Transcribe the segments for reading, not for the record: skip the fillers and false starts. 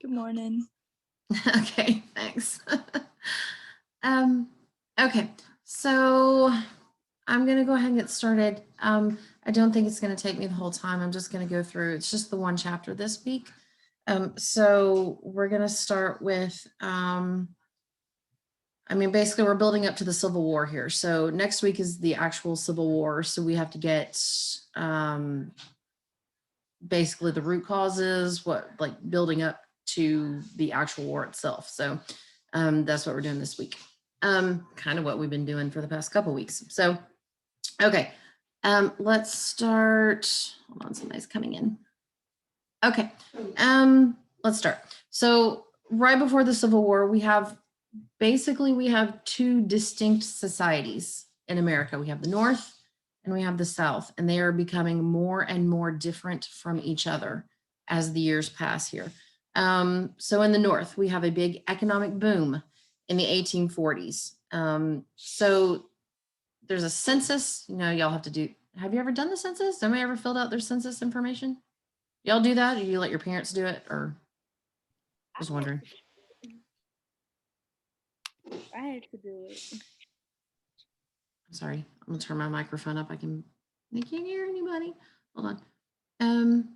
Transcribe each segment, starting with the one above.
Good morning. Okay, thanks. um, okay, so I'm gonna go ahead and get started. I don't think it's gonna take me the whole time. I'm just gonna go through, it's just the one chapter this week. So we're gonna start with, basically we're building up to the Civil War here. So next week is the actual Civil War. So we have to get, basically the root causes, building up to the actual war itself. So that's what we're doing this week. Kind of what we've been doing for the past couple weeks. So, okay, let's start. Hold on, somebody's coming in. Okay, let's start. So right before the Civil War, we have two distinct societies in America. We have the North and we have the South, and they are becoming more and more different from each other as the years pass here. So in the North, we have a big economic boom in the 1840s. So there's a census, y'all have to do. Have you ever done the census? Somebody ever filled out their census information? Y'all do that, or you let your parents do it, or just wondering? I had to do it. I'm sorry. I'm gonna turn my microphone up. I can't hear anybody. Hold on.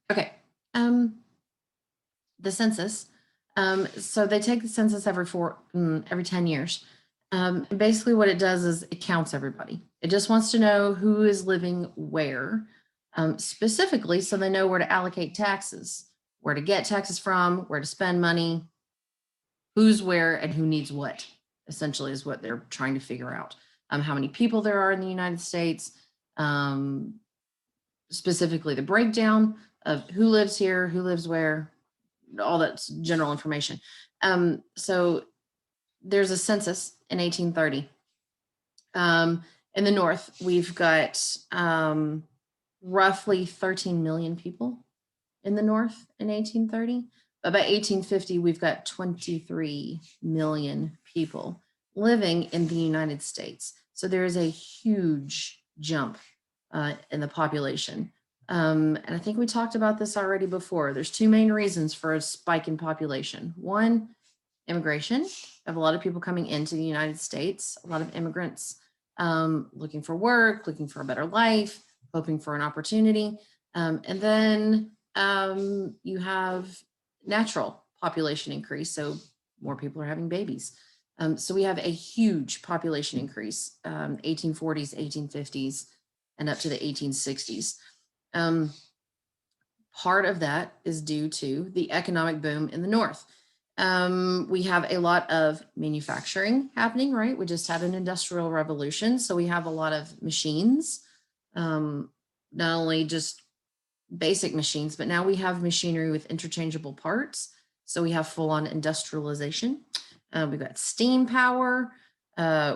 Okay. The census. So they take the census every 10 years. Basically what it does is it counts everybody. It just wants to know who is living where, specifically so they know where to allocate taxes, where to get taxes from, where to spend money, who's where, and who needs what, essentially is what they're trying to figure out. How many people there are in the United States, specifically the breakdown of who lives here, who lives where, all that's general information. So there's a census in 1830. In the North, we've got roughly 13 million people in the North in 1830. But by 1850, we've got 23 million people living in the United States. So there is a huge jump in the population. And I think we talked about this already before. There's two main reasons for a spike in population. One, immigration. We have a lot of people coming into the United States, a lot of immigrants looking for work, looking for a better life, hoping for an opportunity. And then you have natural population increase. So more people are having babies. So we have a huge population increase, 1840s, 1850s, and up to the 1860s. Part of that is due to the economic boom in the North. We have a lot of manufacturing happening, right? We just had an industrial revolution. So we have a lot of machines, not only just basic machines, but now we have machinery with interchangeable parts. So we have full on industrialization. We've got steam power,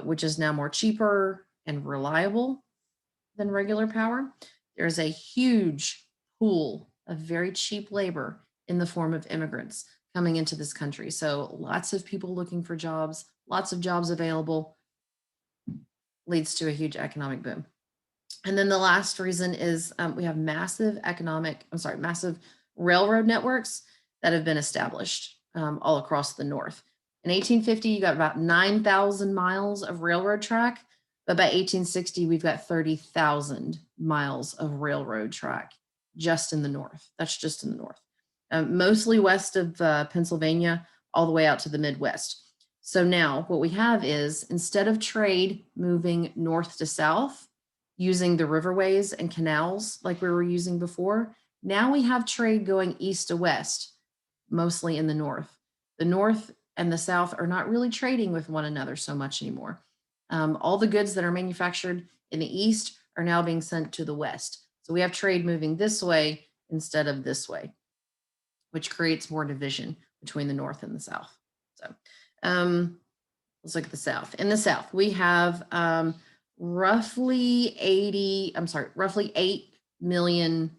which is now more cheaper and reliable than regular power. There's a huge pool of very cheap labor in the form of immigrants coming into this country. So lots of people looking for jobs, lots of jobs available, leads to a huge economic boom. And then the last reason is we have massive railroad networks that have been established all across the North. In 1850, you got about 9,000 miles of railroad track, but by 1860, we've got 30,000 miles of railroad track just in the North. That's just in the North, mostly west of Pennsylvania, all the way out to the Midwest. So now what we have is, instead of trade moving north to south, using the riverways and canals like we were using before, now we have trade going east to west, mostly in the North. The North and the South are not really trading with one another so much anymore. All the goods that are manufactured in the East are now being sent to the West. So we have trade moving this way instead of this way, which creates more division between the North and the South. So let's look at the South. In the South, we have roughly 8 million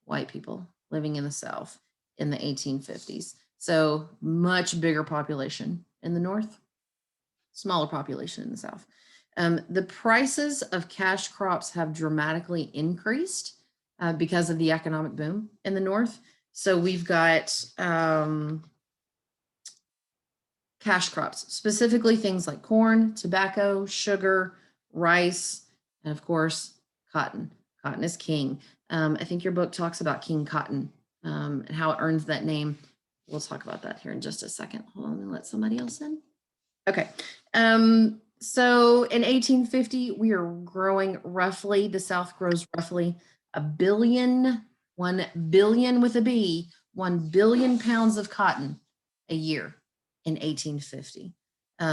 white people living in the South in the 1850s. So much bigger population in the North, smaller population in the South. The prices of cash crops have dramatically increased because of the economic boom in the North. So we've got cash crops, specifically things like corn, tobacco, sugar, rice, and of course, cotton. Cotton is king. I think your book talks about King Cotton and how it earns that name. We'll talk about that here in just a second. Hold on, let me let somebody else in. Okay. So in 1850, we are growing roughly, the South grows roughly a billion, 1 billion with a B, 1 billion pounds of cotton a year in 1850. By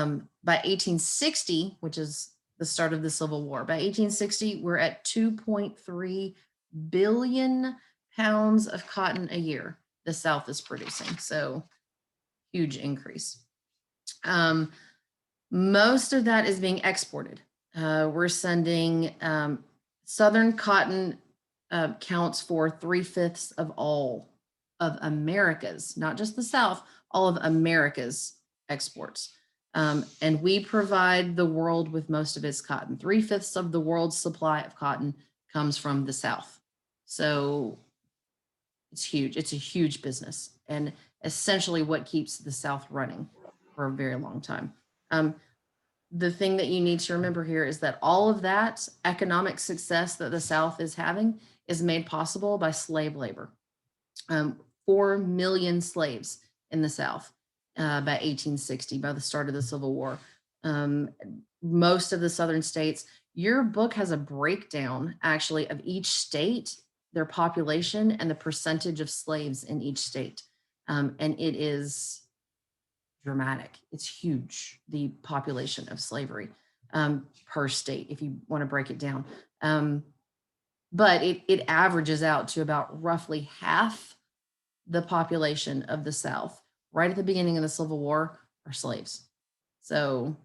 1860, which is the start of the Civil War, by 1860, we're at 2.3 billion pounds of cotton a year the South is producing. So huge increase. Most of that is being exported. We're sending Southern cotton counts for 3/5 of all of America's, not just the South, all of America's exports. And we provide the world with most of its cotton. 3/5 of the world's supply of cotton comes from the South. So it's huge. It's a huge business and essentially what keeps the South running for a very long time. The thing that you need to remember here is that all of that economic success that the South is having is made possible by slave labor. 4 million slaves in the South by 1860, by the start of the Civil War. Most of the Southern states, your book has a breakdown actually of each state, their population, and the percentage of slaves in each state. And it is dramatic. It's huge, the population of slavery per state, if you want to break it down. But it averages out to about roughly half the population of the South right at the beginning of the Civil War are slaves. So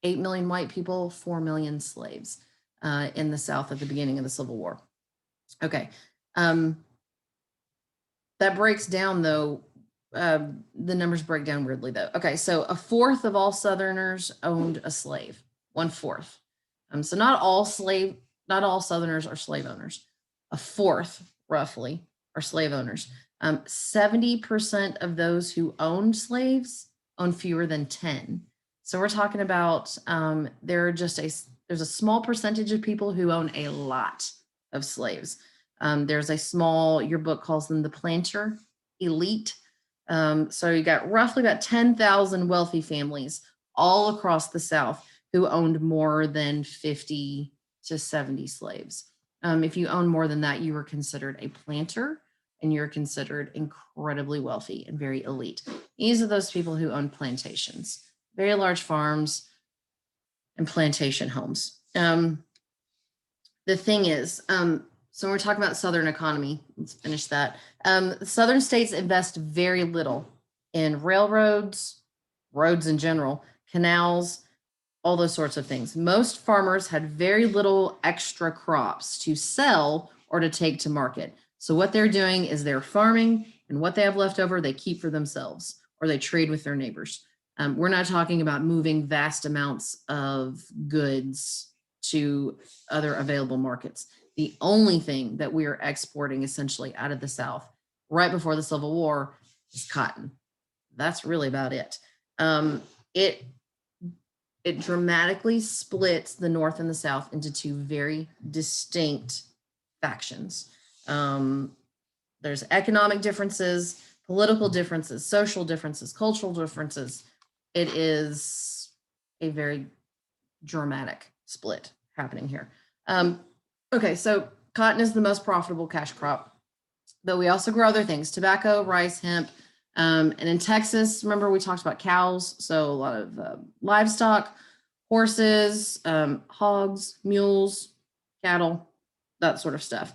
8 million white people, 4 million slaves in the South at the beginning of the Civil War. Okay. That breaks down, though, the numbers break down weirdly, though. Okay, so a fourth of all Southerners owned a slave, 1/4. So not all Southerners are slave owners. A fourth, roughly, are slave owners. 70% of those who owned slaves own fewer than 10. So we're talking about there's a small percentage of people who own a lot of slaves. There's a small, your book calls them the planter elite. So you got roughly about 10,000 wealthy families all across the South who owned more than 50 to 70 slaves. If you own more than that, you were considered a planter and you're considered incredibly wealthy and very elite. These are those people who own plantations, very large farms and plantation homes. The thing is, so we're talking about Southern economy. Let's finish that. Southern states invest very little in railroads, roads in general, canals, all those sorts of things. Most farmers had very little extra crops to sell or to take to market. So what they're doing is they're farming, and what they have left over, they keep for themselves or they trade with their neighbors. We're not talking about moving vast amounts of goods to other available markets. The only thing that we are exporting essentially out of the South right before the Civil War is cotton. That's really about it. It dramatically splits the North and the South into two very distinct factions. There's economic differences, political differences, social differences, cultural differences. It is a very dramatic split happening here. Okay, so cotton is the most profitable cash crop, but we also grow other things: tobacco, rice, hemp. And in Texas, remember we talked about cows, so a lot of livestock, horses, hogs, mules, cattle, that sort of stuff.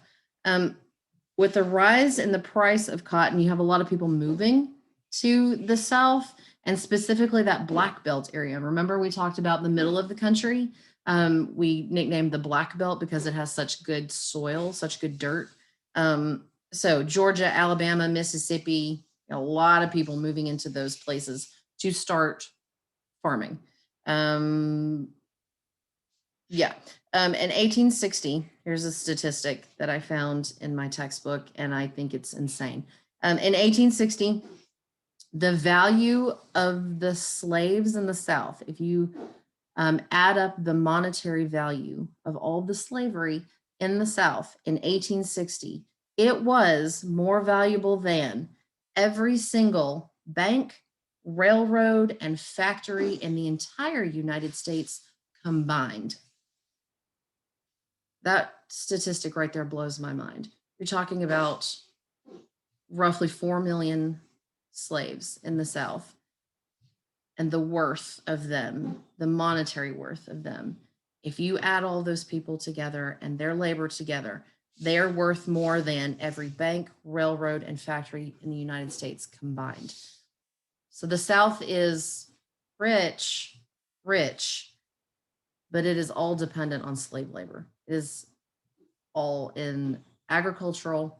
With the rise in the price of cotton, you have a lot of people moving to the South and specifically that Black Belt area. Remember we talked about the middle of the country? We nicknamed the Black Belt because it has such good soil, such good dirt. So Georgia, Alabama, Mississippi, a lot of people moving into those places to start farming. In 1860, here's a statistic that I found in my textbook, and I think it's insane. In 1860, the value of the slaves in the South, if you add up the monetary value of all the slavery in the South in 1860, it was more valuable than every single bank, railroad, and factory in the entire United States combined. That statistic right there blows my mind. You're talking about roughly 4 million slaves in the South, and the worth of them, the monetary worth of them. If you add all those people together and their labor together, they're worth more than every bank, railroad, and factory in the United States combined. So the South is rich, rich, but it is all dependent on slave labor. It is all in agricultural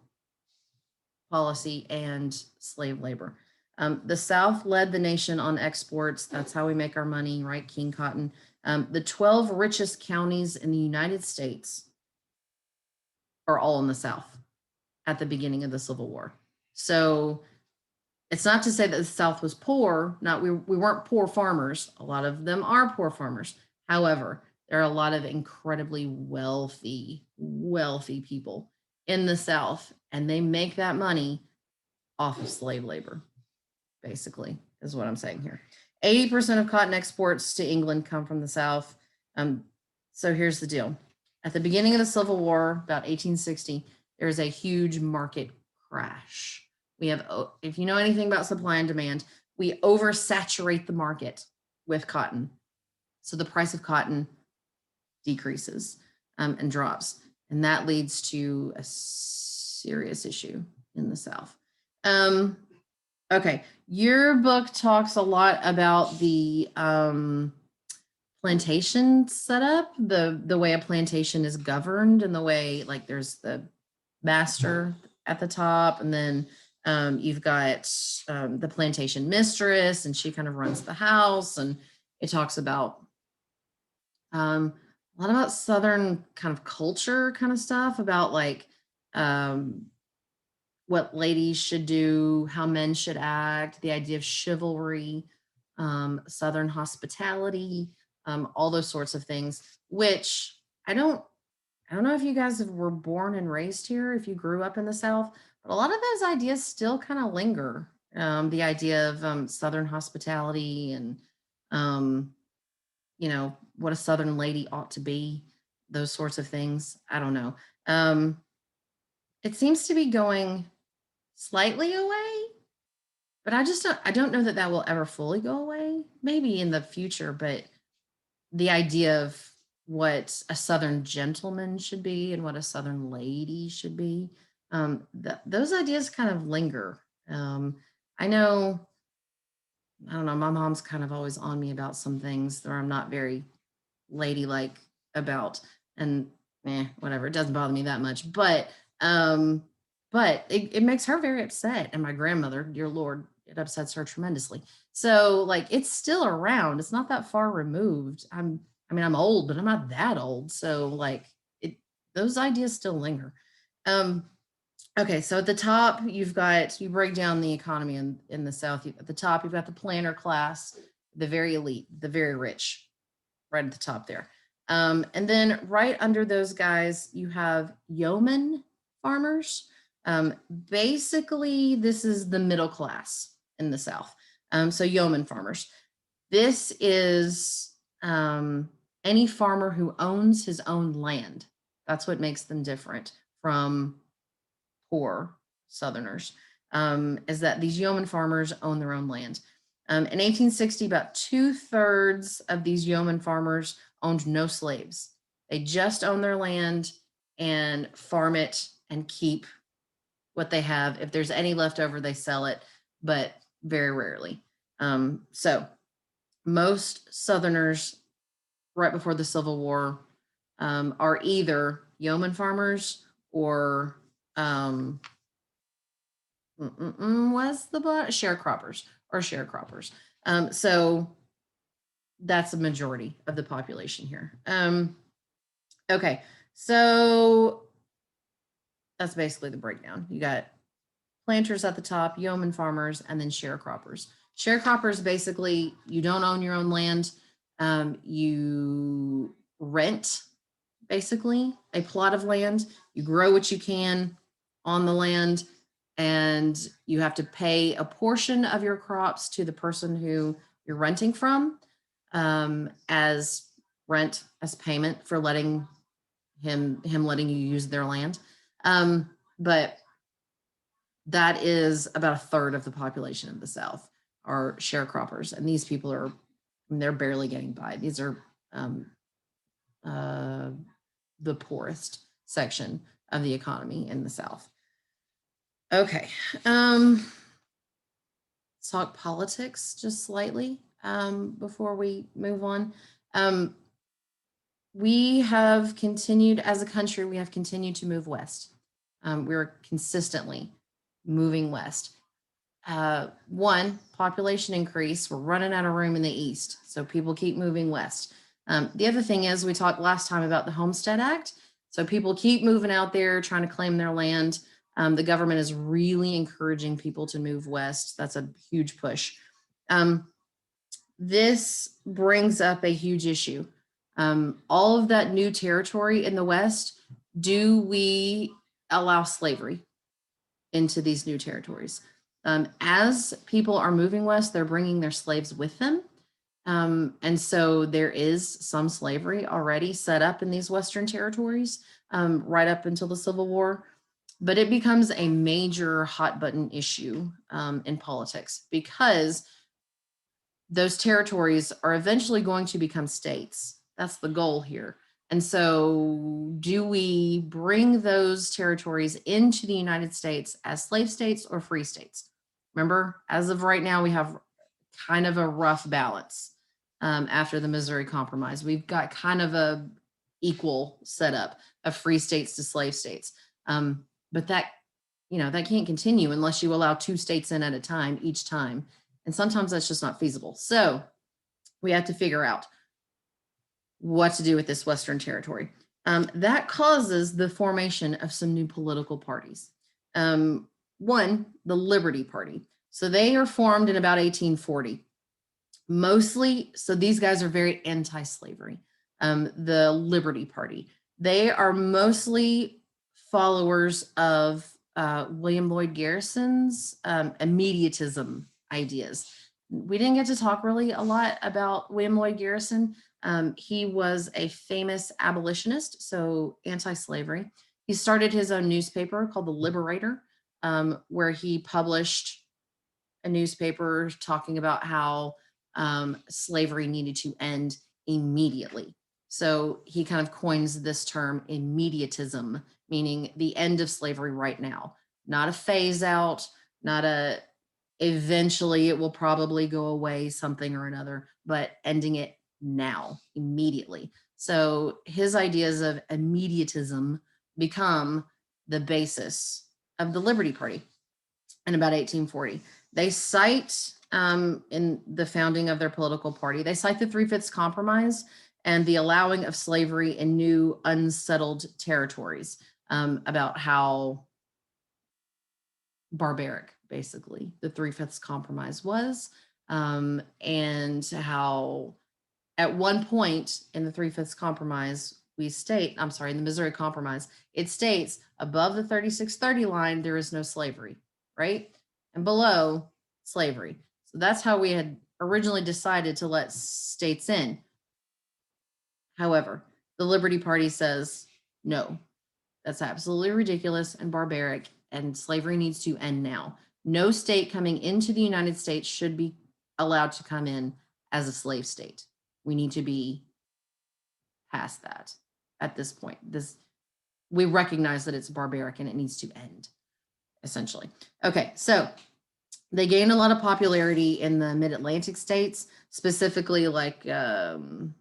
policy and slave labor. The South led the nation on exports. That's how we make our money, right? King cotton. The 12 richest counties in the United States are all in the South at the beginning of the Civil War. So it's not to say that the South was poor. Not we weren't poor farmers. A lot of them are poor farmers. However, there are a lot of incredibly wealthy people in the South, and they make that money off of slave labor, basically, is what I'm saying here. 80% of cotton exports to England come from the South. So here's the deal. At the beginning of the Civil War, about 1860, there's a huge market crash. We have, if you know anything about supply and demand, we oversaturate the market with cotton. So the price of cotton decreases and drops. And that leads to a serious issue in the South. Okay, your book talks a lot about the plantation setup, the way a plantation is governed, and the way, like, there's the master at the top, and then you've got the plantation mistress, and she kind of runs the house, and it talks about a lot about Southern kind of culture kind of stuff, about like what ladies should do, how men should act, the idea of chivalry, Southern hospitality, all those sorts of things, which I don't know if you guys were born and raised here, if you grew up in the South, but a lot of those ideas still kind of linger. The idea of Southern hospitality and, what a Southern lady ought to be, those sorts of things. I don't know. It seems to be going slightly away, but I don't know that that will ever fully go away. Maybe in the future, but the idea of what a Southern gentleman should be and what a Southern lady should be, those ideas kind of linger. I know, I don't know, my mom's kind of always on me about some things that I'm not very ladylike about, and whatever, it doesn't bother me that much, but it makes her very upset, and my grandmother, dear Lord, it upsets her tremendously. So like, it's still around. It's not that far removed. I'm old, but I'm not that old. So like, those ideas still linger. Okay, so at the top, you break down the economy in the South. At the top, you've got the planter class, the very elite, the very rich, right at the top there. And then right under those guys, you have yeoman farmers. Basically, this is the middle class in the South. So yeoman farmers. This is any farmer who owns his own land. That's what makes them different from poor Southerners, is that these yeoman farmers own their own land. In 1860, about 2/3 of these yeoman farmers owned no slaves. They just own their land and farm it and keep what they have. If there's any left over, they sell it, but very rarely. So most Southerners right before the Civil War are either yeoman farmers or was the sharecroppers. So that's a majority of the population here. Okay, so that's basically the breakdown. You got planters at the top, yeoman farmers, and then sharecroppers. Sharecroppers, basically, you don't own your own land. You rent, basically, a plot of land. You grow what you can on the land, and you have to pay a portion of your crops to the person who you're renting from, as rent, as payment for letting him letting you use their land. But that is about a third of the population of the South are sharecroppers, and these people are, I mean, they're barely getting by. These are the poorest section of the economy in the South. Okay, let's talk politics just slightly before we move on. We have continued, as a country, we have continued to move west. We're consistently moving west. One, population increase. We're running out of room in the east, so people keep moving west. The other thing is, we talked last time about the Homestead Act. So people keep moving out there trying to claim their land. The government is really encouraging people to move west. That's a huge push. This brings up a huge issue. All of that new territory in the West, do we allow slavery into these new territories? As people are moving west, they're bringing their slaves with them. And so there is some slavery already set up in these Western territories right up until the Civil War. But it becomes a major hot button issue in politics, because those territories are eventually going to become states. That's the goal here. And so, do we bring those territories into the United States as slave states or free states? Remember, as of right now, we have kind of a rough balance after the Missouri Compromise. We've got kind of a equal setup of free states to slave states. But that, that can't continue unless you allow two states in at a time each time. And sometimes that's just not feasible. So we have to figure out what to do with this Western territory. That causes the formation of some new political parties. One, the Liberty Party. So they are formed in about 1840. Mostly, so these guys are very anti-slavery. The Liberty Party. They are mostly followers of William Lloyd Garrison's immediatism ideas. We didn't get to talk really a lot about William Lloyd Garrison. He was a famous abolitionist, so anti-slavery. He started his own newspaper called The Liberator, where he published a newspaper talking about how slavery needed to end immediately. So he kind of coins this term immediatism, meaning the end of slavery right now, not a phase out, not a eventually it will probably go away, something or another, but ending it now, immediately. So his ideas of immediatism become the basis of the Liberty Party in about 1840. They cite in the founding of their political party, they cite the Three-Fifths Compromise and the allowing of slavery in new unsettled territories, about how barbaric, basically, the Three-Fifths Compromise was, and how at one point in the Three-Fifths Compromise, in the Missouri Compromise, it states above the 3630 line, there is no slavery, right? And below, slavery. So that's how we had originally decided to let states in. However, the Liberty Party says, no, that's absolutely ridiculous and barbaric, and slavery needs to end now. No state coming into the United States should be allowed to come in as a slave state. We need to be past that at this point. We recognize that it's barbaric and it needs to end, essentially. Okay, so they gained a lot of popularity in the mid-Atlantic states, specifically like New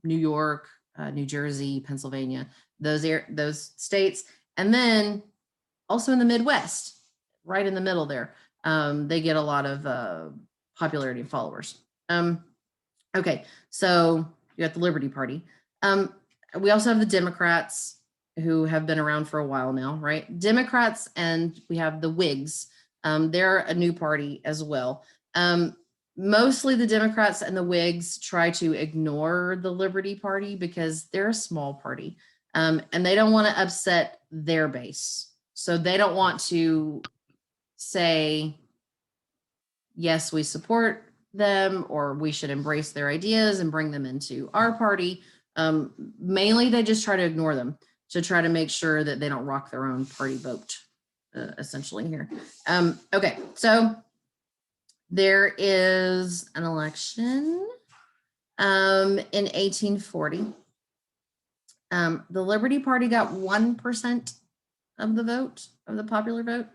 York, New Jersey, Pennsylvania, those states, and then also in the Midwest, right in the middle there, they get a lot of popularity and followers. Okay, so you got the Liberty Party. We also have the Democrats. who have been around for a while now, right? Democrats, and we have the Whigs. They're a new party as well. Mostly the Democrats and the Whigs try to ignore the Liberty Party because they're a small party, and they don't want to upset their base. So they don't want to say, yes, we support them, or we should embrace their ideas and bring them into our party. Mainly, they just try to ignore them to try to make sure that they don't rock their own party vote, essentially here. Okay, so there is an election in 1840. The Liberty Party got 1% of the vote, of the popular vote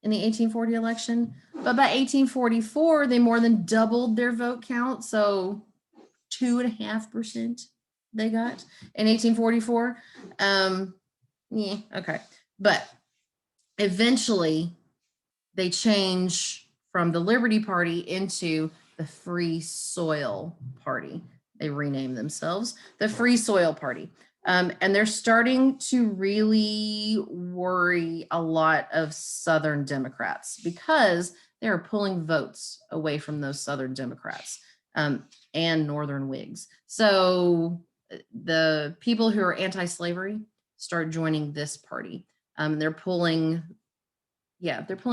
in the 1840 election. But by 1844, they more than doubled their vote count. So 2.5% they got in 1844. Yeah, okay. But eventually they change from the Liberty Party into the Free Soil Party. They rename themselves the Free Soil Party. And they're starting to really worry a lot of Southern Democrats because they're pulling votes away from those Southern Democrats and Northern Whigs. So the people who are anti-slavery start joining this party. They're pulling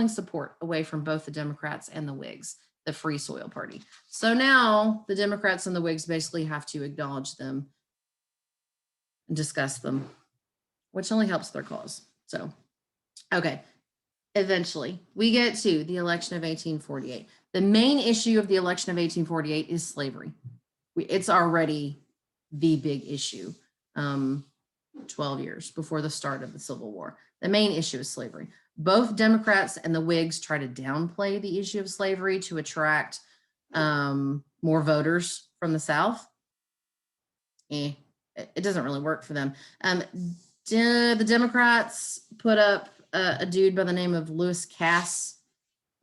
support away from both the Democrats and the Whigs, the Free Soil Party. So now the Democrats and the Whigs basically have to acknowledge them and discuss them, which only helps their cause. So, okay, eventually we get to the election of 1848. The main issue of the election of 1848 is slavery. It's already the big issue 12 years before the start of the Civil War. The main issue is slavery. Both Democrats and the Whigs try to downplay the issue of slavery to attract more voters from the South. It doesn't really work for them. The Democrats put up a dude by the name of Lewis Cass.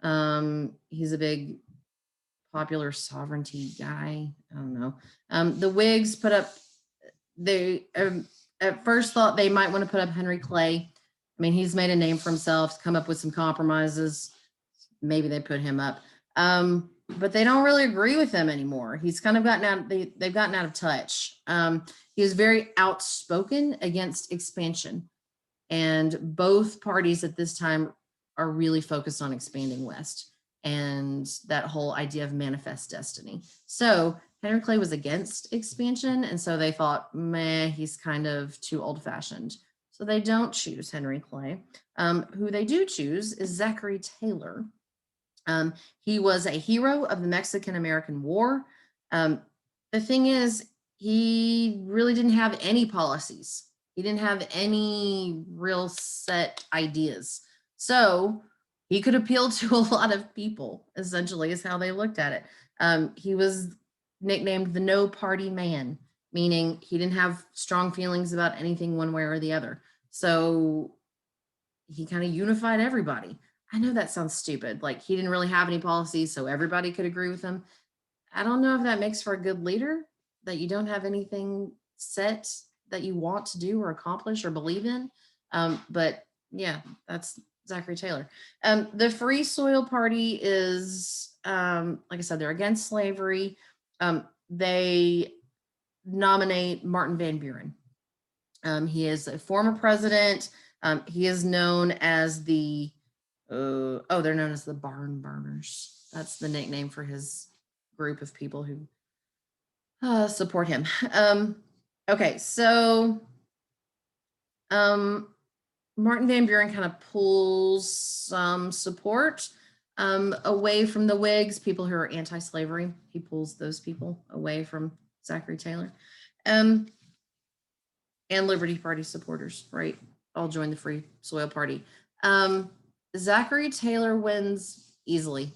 He's a big popular sovereignty guy. I don't know. The Whigs put up, they at first thought they might want to put up Henry Clay. I mean, he's made a name for himself, come up with some compromises. Maybe they put him up. But they don't really agree with him anymore. He's kind of gotten out, they've gotten out of touch. He was very outspoken against expansion. And both parties at this time are really focused on expanding west and that whole idea of manifest destiny. So Henry Clay was against expansion. And so they thought, meh, he's kind of too old fashioned. So they don't choose Henry Clay. Who they do choose is Zachary Taylor. He was a hero of the Mexican-American War. The thing is, he really didn't have any policies. He didn't have any real set ideas. So he could appeal to a lot of people, essentially, is how they looked at it. He was nicknamed the No Party Man, meaning he didn't have strong feelings about anything one way or the other. So he kind of unified everybody. I know that sounds stupid. Like he didn't really have any policies, so everybody could agree with him. I don't know if that makes for a good leader, that you don't have anything set that you want to do or accomplish or believe in. But yeah, that's Zachary Taylor. The Free Soil Party is, like I said, they're against slavery. They nominate Martin Van Buren. He is a former president. He is known as they're known as the Barn Burners. That's the nickname for his group of people who support him. Okay, so Martin Van Buren kind of pulls some support away from the Whigs, people who are anti-slavery. He pulls those people away from Zachary Taylor. And Liberty Party supporters, right? All join the Free Soil Party. Zachary Taylor wins easily,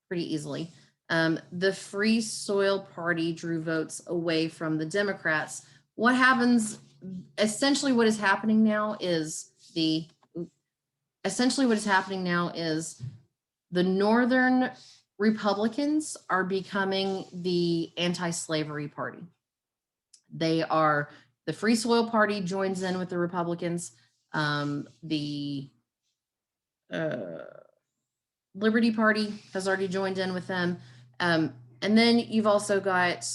pretty easily. The Free Soil Party drew votes away from the Democrats. What happens, essentially what is happening now is the Northern Republicans are becoming the anti-slavery party. They are The Free Soil Party joins in with the Republicans. The Liberty Party has already joined in with them. And then you've also got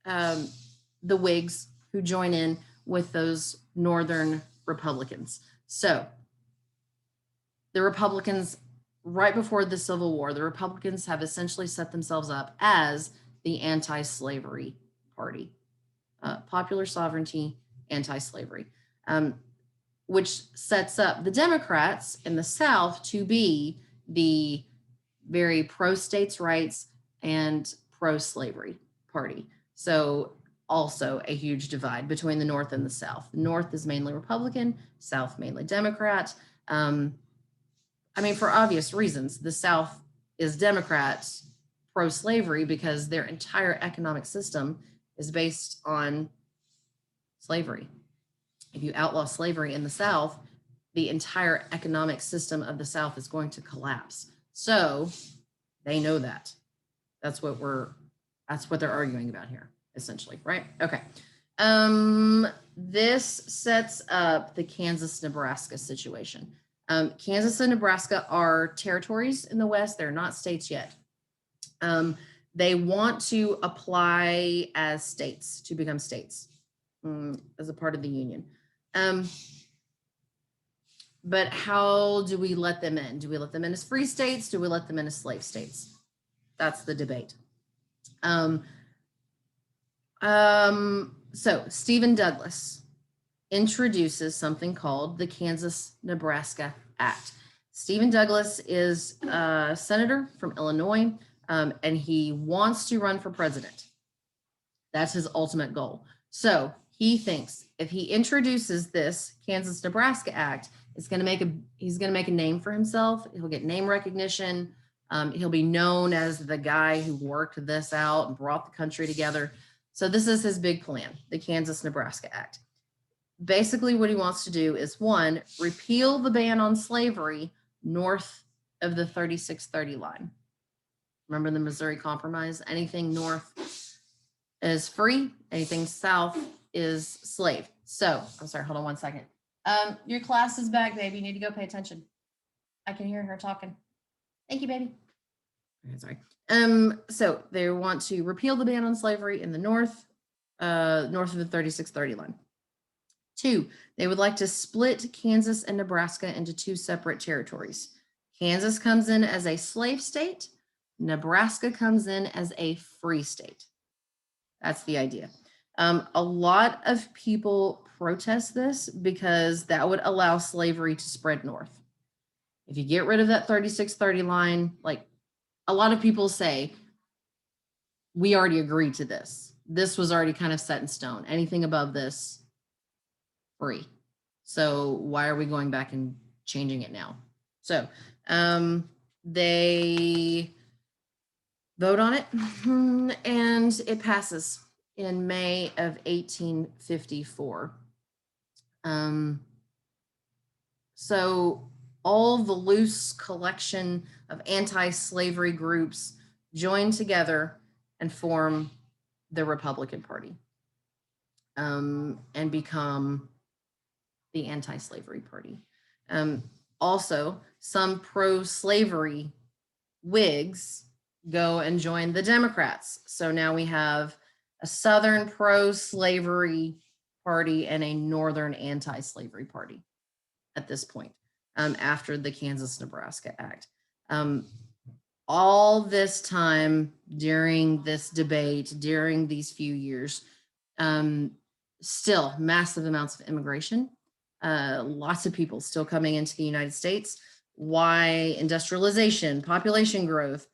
the Whigs who join in with those Northern Republicans. So the Republicans, right before the Civil War, the Republicans have essentially set themselves up as the anti-slavery party, popular sovereignty, anti-slavery, which sets up the Democrats in the South to be the very pro-states' rights and pro-slavery party. So also a huge divide between the North and the South. The North is mainly Republican, South mainly Democrat. I mean, for obvious reasons, the South is Democrats pro-slavery because their entire economic system is based on slavery. If you outlaw slavery in the South, the entire economic system of the South is going to collapse. So they know that. That's what they're arguing about here, essentially, right? Okay. This sets up the Kansas-Nebraska situation. Kansas and Nebraska are territories in the West. They're not states yet. They want to apply as states, to become states, as a part of the Union. But how do we let them in? Do we let them in as free states? Do we let them in as slave states? That's the debate. So Stephen Douglas introduces something called the Kansas-Nebraska Act. Stephen Douglas is a senator from Illinois, and he wants to run for president. That's his ultimate goal. So he thinks if he introduces this Kansas-Nebraska Act, he's going to make a name for himself. He'll get name recognition. He'll be known as the guy who worked this out and brought the country together. So this is his big plan, the Kansas-Nebraska Act. Basically, what he wants to do is, one, repeal the ban on slavery north of the 3630 line. Remember the Missouri Compromise? Anything north is free, anything south is slave. So, I'm sorry, hold on one second. Your class is back, baby. You need to go pay attention. I can hear her talking. Thank you, baby. Okay, sorry. So they want to repeal the ban on slavery in the north of the 3630 line. 2, they would like to split Kansas and Nebraska into 2 separate territories. Kansas comes in as a slave state. Nebraska comes in as a free state. That's the idea. A lot of people protest this because that would allow slavery to spread north. If you get rid of that 3630 line, like a lot of people say, we already agreed to this. This was already kind of set in stone. Anything above this, free. So why are we going back and changing it now? So they vote on it and it passes in May of 1854. So all the loose collection of anti-slavery groups join together and form the Republican Party, and become the anti-slavery party. Also, some pro-slavery Whigs go and join the Democrats. So now we have a Southern pro-slavery party and a Northern anti-slavery party at this point, after the Kansas-Nebraska Act. All this time during this debate, during these few years, still massive amounts of immigration, lots of people still coming into the United States. Why? Industrialization, population growth,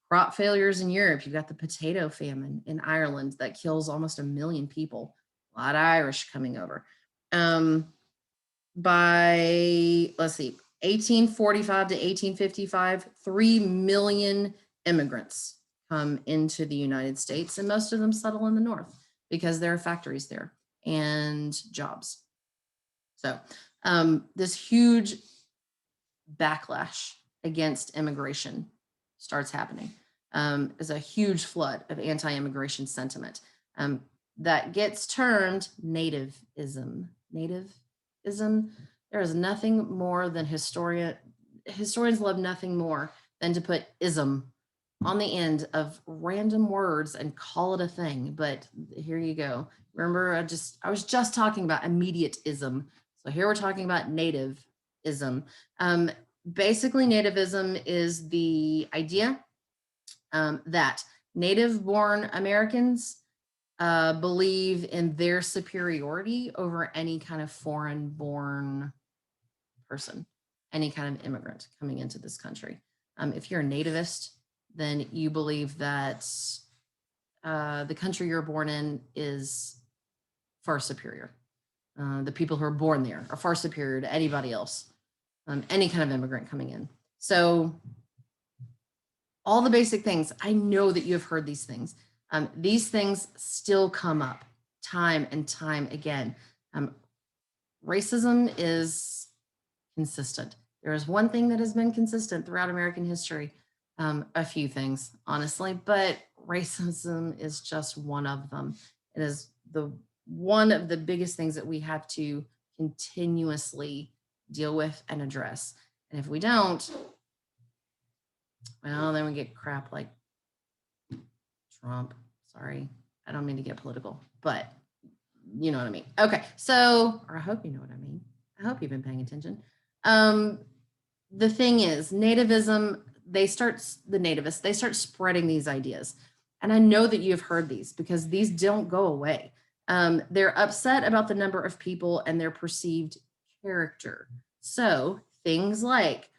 crop failures in Europe. You've got the potato famine in Ireland that kills almost 1 million people. A lot of Irish coming over. By, let's see, 1845 to 1855, 3 million immigrants come into the United States, and most of them settle in the North because there are factories there and jobs. So this huge backlash against immigration starts happening. Is a huge flood of anti-immigration sentiment. that gets termed nativism. Nativism. There is nothing more than historians love nothing more than to put ism on the end of random words and call it a thing. But here you go. Remember, I was just talking about immediateism. So here we're talking about nativism. Basically, nativism is the idea that native-born Americans believe in their superiority over any kind of foreign-born person, any kind of immigrant coming into this country. If you're a nativist, then you believe that the country you're born in is far superior. The people who are born there are far superior to anybody else, any kind of immigrant coming in. So all the basic things, I know that you have heard these things. These things still come up time and time again. Racism is consistent. There is one thing that has been consistent throughout American history, a few things, honestly, but racism is just one of them. It is one of the biggest things that we have to continuously deal with and address. And if we don't, well, then we get crap like Trump. Sorry, I don't mean to get political, but you know what I mean. Okay, so, or I hope you know what I mean. I hope you've been paying attention. The thing is, nativism, they start spreading these ideas. And I know that you've heard these because these don't go away. They're upset about the number of people and their perceived character. So things like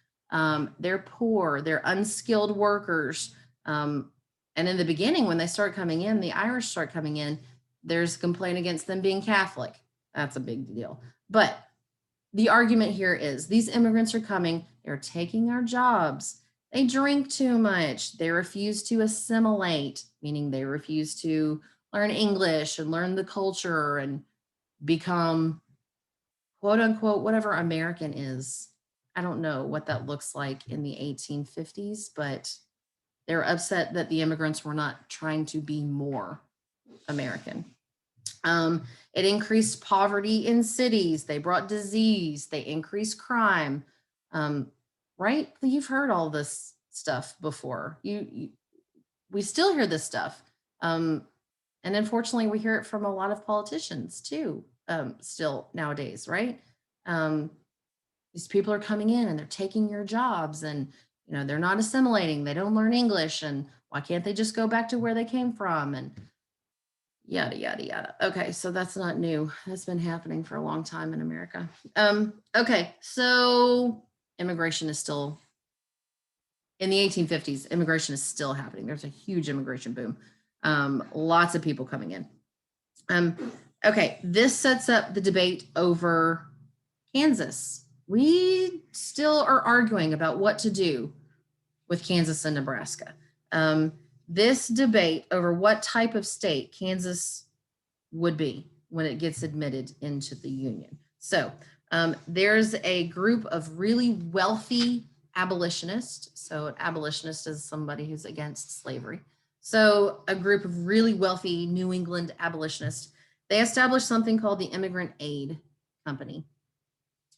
they're poor, they're unskilled workers. And in the beginning, when they start coming in, the Irish start coming in, there's a complaint against them being Catholic. That's a big deal. But the argument here is these immigrants are coming, they're taking our jobs. They drink too much. They refuse to assimilate, meaning they refuse to learn English and learn the culture and become, quote unquote, whatever American is. I don't know what that looks like in the 1850s, but they're upset that the immigrants were not trying to be more American. It increased poverty in cities. They brought disease. They increased crime. Right? You've heard all this stuff before. We still hear this stuff. And unfortunately, we hear it from a lot of politicians too, still nowadays, right? These people are coming in and they're taking your jobs and, you know, they're not assimilating. They don't learn English. And why can't they just go back to where they came from? And yada, yada, yada. Okay, so that's not new. That's been happening for a long time in America. Okay, so immigration is still, in the 1850s, immigration is still happening. There's a huge immigration boom. Lots of people coming in. Okay, this sets up the debate over Kansas. We still are arguing about what to do with Kansas and Nebraska. This debate over what type of state Kansas would be when it gets admitted into the Union. So there's a group of really wealthy abolitionists. So an abolitionist is somebody who's against slavery. So a group of really wealthy New England abolitionists, they established something called the Immigrant Aid Company.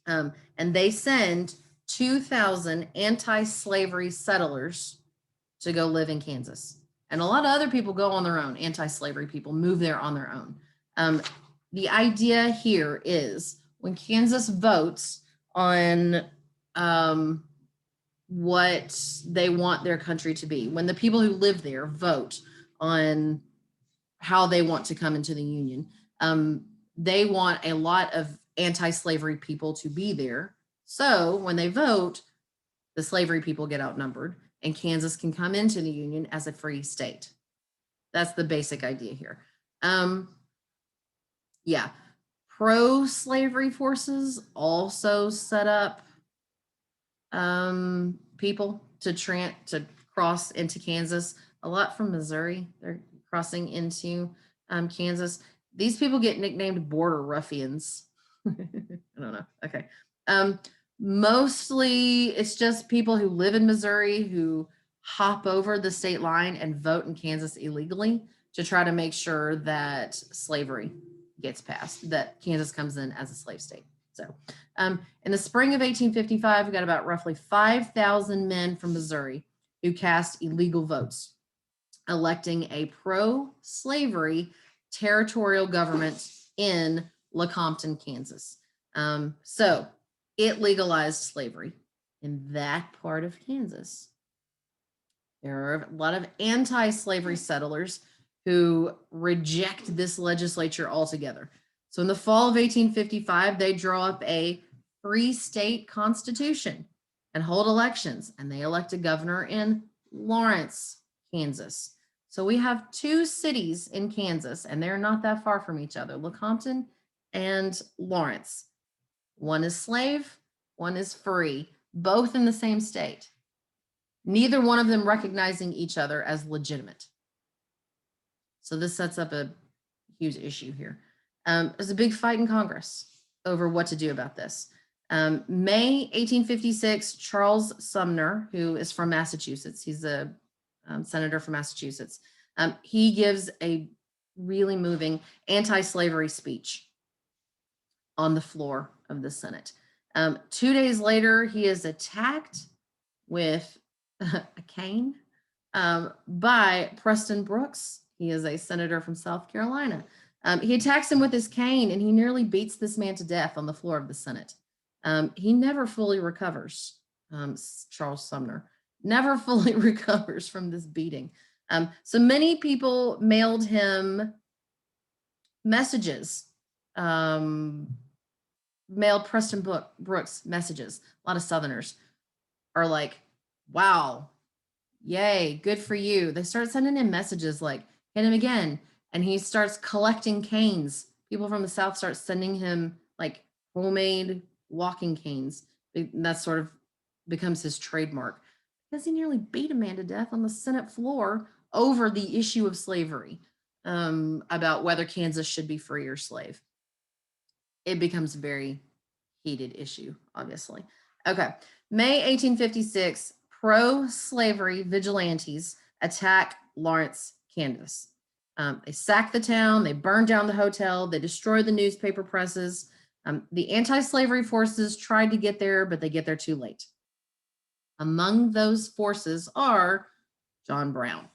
And they send 2,000 anti-slavery settlers to go live in Kansas. And a lot of other people go on their own, anti-slavery people move there on their own. The idea here is when Kansas votes on what they want their country to be, when the people who live there vote on how they want to come into the Union, they want a lot of anti-slavery people to be there. So when they vote, the slavery people get outnumbered and Kansas can come into the Union as a free state. That's the basic idea here. Yeah, pro-slavery forces also set up people to cross into Kansas. A lot from Missouri, they're crossing into Kansas. These people get nicknamed border ruffians. I don't know. Okay. Mostly it's just people who live in Missouri who hop over the state line and vote in Kansas illegally. to try to make sure that slavery gets passed, that Kansas comes in as a slave state. So in the spring of 1855, we got about roughly 5,000 men from Missouri who cast illegal votes, electing a pro-slavery territorial government in Lecompton, Kansas. So it legalized slavery in that part of Kansas. There are a lot of anti-slavery settlers who reject this legislature altogether. So in the fall of 1855, they draw up a free state constitution and hold elections, and they elect a governor in Lawrence, Kansas. So we have two cities in Kansas, and they're not that far from each other, Lecompton and Lawrence. One is slave, one is free, both in the same state. Neither one of them recognizing each other as legitimate. So this sets up a huge issue here. There's a big fight in Congress over what to do about this. May 1856, Charles Sumner, who is from Massachusetts, he's a senator from Massachusetts, he gives a really moving anti-slavery speech on the floor of the Senate. 2 days later, he is attacked with a cane by Preston Brooks. He is a senator from South Carolina. He attacks him with his cane, and he nearly beats this man to death on the floor of the Senate. He never fully recovers, Charles Sumner, never fully recovers from this beating. So many people mailed him messages, mailed Preston Brooks messages. A lot of Southerners are like, wow, yay, good for you. They start sending him messages like, hit him again. And he starts collecting canes. People from the South start sending him like homemade walking canes. That sort of becomes his trademark because he nearly beat a man to death on the Senate floor over the issue of slavery, about whether Kansas should be free or slave. It becomes a very heated issue, obviously. Okay, May 1856, pro-slavery vigilantes attack Lawrence, Kansas. They sack the town, they burn down the hotel, they destroy the newspaper presses. The anti-slavery forces tried to get there, but they get there too late. Among those forces are John Brown.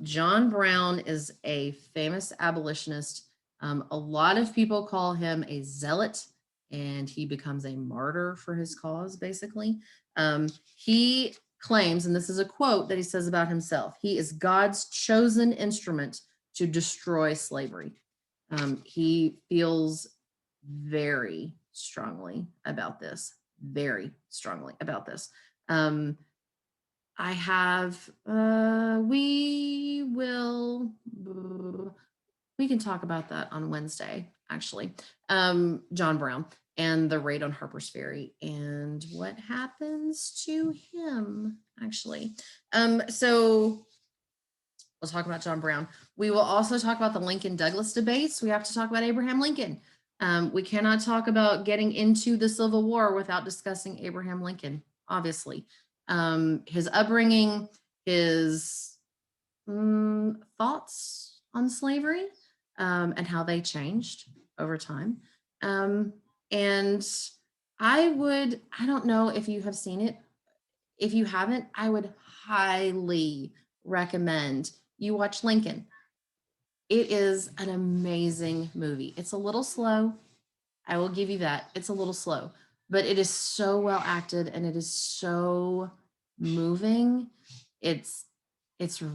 John Brown is a famous abolitionist. A lot of people call him a zealot, and he becomes a martyr for his cause, basically. He claims, and this is a quote that he says about himself, he is God's chosen instrument to destroy slavery. He feels very strongly about this, very strongly about this. I have, we can talk about that on Wednesday, actually. John Brown and the raid on Harper's Ferry and what happens to him, actually. So we'll talk about John Brown. We will also talk about the Lincoln Douglas debates. We have to talk about Abraham Lincoln. We cannot talk about getting into the Civil War without discussing Abraham Lincoln, obviously. His upbringing, his thoughts on slavery, and how they changed over time. And I don't know if you have seen it. If you haven't, I would highly recommend you watch Lincoln. It is an amazing movie. It's a little slow. I will give you that. It's a little slow, but it is so well acted and it is so moving. It's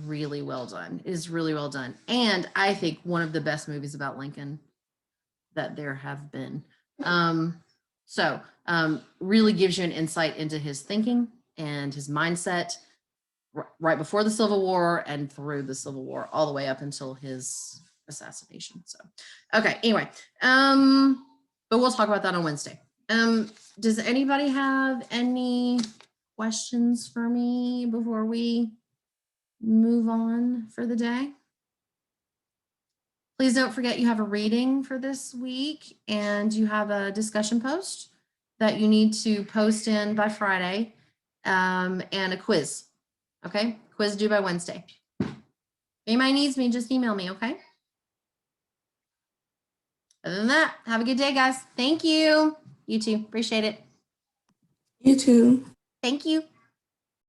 really well done. It is really well done. And I think one of the best movies about Lincoln that there have been. Really gives you an insight into his thinking and his mindset right before the Civil War and through the Civil War, all the way up until his assassination. So, okay, anyway, but we'll talk about that on Wednesday. Does anybody have any questions for me before we move on for the day? Please don't forget you have a reading for this week and you have a discussion post that you need to post in by Friday, and a quiz. Okay, quiz due by Wednesday. anybody needs me, just email me, okay? Other than that, have a good day, guys. Thank you. You too. Appreciate it. You too. Thank you.